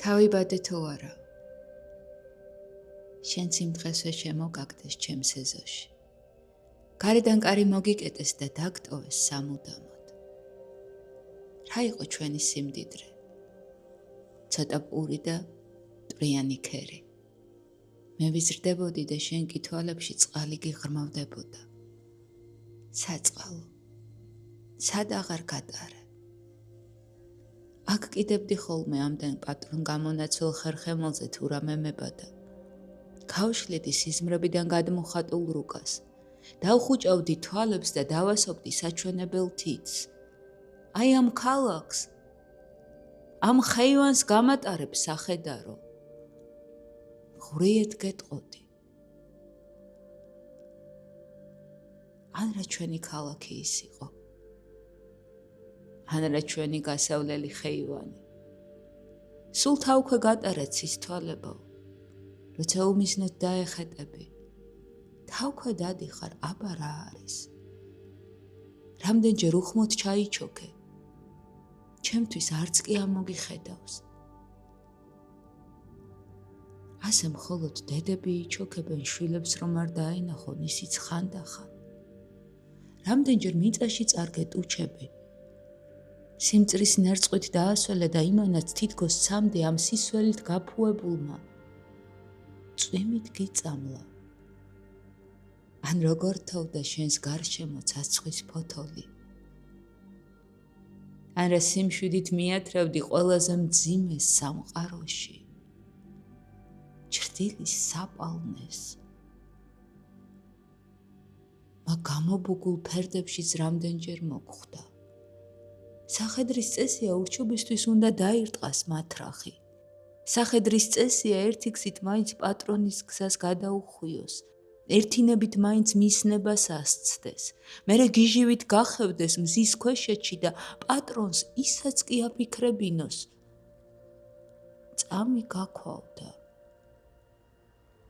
თავიბადე თუ არა, შენ სიმდღესვე შემოგაგდეს ჩემს ეზოში. გარედან კარი მოგიკეტეს და დაგტოვეს სამუდამოდ. რა იყო ჩვენი სიმდიდრე? ცოტა პური და ტვრიანი ქერი. მე ვიზრდებოდი და შენ კი თვალებში წყალი გიღრმავდებოდა. საწყალო, სად აღარ გატარე? აქ კიდებდი ხოლმე ამდენ პატრონ გამონაცვალ ხერხემალზე თუ რამე მებადა. გავშლიდი სიზმრებიდან გადმოხატულ რუკას. დავხუჭავდი თვალებს და დავასობდი საჩვენებელ თითს. აი ამ ქალაქს, ამ ხეივანს გამატარებ სახედარო. ღვრიეთ გეტყოდი. ან რა ჩვენი ქალაქი ის იყო? ან რა ჩვენი გასავლელი ხეივანი? სულ თავქვე გატარეთ სისთვალებო, როცა უმიზნოდ დაეხეტები. თავქვე დადიხარ, აბა რა არის? რამდენჯერ უხმოდ ჩაიჩოქე, ჩემთვის არც კი ამოგიხედავს. ასე მხოლოდ დედები იჩოქებენ შვილებს, რომ არ დაენახონ, ისიც ხანდახან. რამდენჯერ მიწაში წარგე ტუჩები. სიმწრის ნერწყვით დაასველე და იმანაც თითქოს სამდე ამ სისველით გაფუებულმა წვიმით გიწამლა. ან როგორ თოვდა შენს გარშემო ცაცხვის ფოთოლი. ან რა სიმშვიდით მიათრევდი ყველაზე მძიმეს სამყაროში, ჩრდილის საპალნეს. მა გამობუგულ ფერდებშიც რამდენჯერ მოგხვდა. სახედრის წესია ურჩობისთვის უნდა დაირტყას მათრახი. სახედრის წესია ერთი გზით მაინც პატრონის გზას გადაუხვიოს, ერთინებით მაინც მისნებას ასცდეს, მერე გიჟივით გახევდეს მზის ქვეშეთში და პატრონს ისაც კი აფიქრებინოს. წამი გაქვალდა.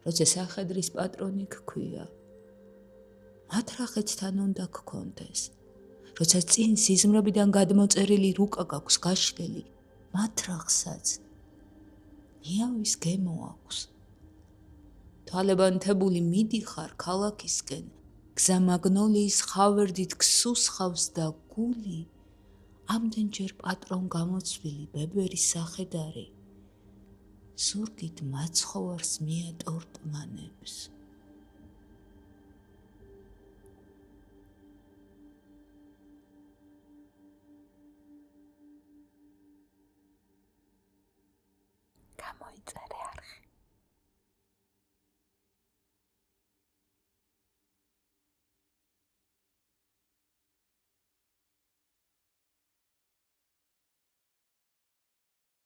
როცა სახედრის პატრონი გქვია, მათრახეც თან უნდა გქონდეს. როცა წინ სიზმრებიდან გადმოწერილი რუკა გაქვს გაშლილი, მათრახსაც ნიავის გემო აქვს. თვალებანთებული მიდიხარ ქალაქისკენ, გზა მაგნოლიის ხავერდით გსუსხავს და გული ამდენჯერ პატრონ გამოცვლილი ბებერის სახედარი ზურგით მაცხოვარს მიატორტმანებს. გამოიწერე.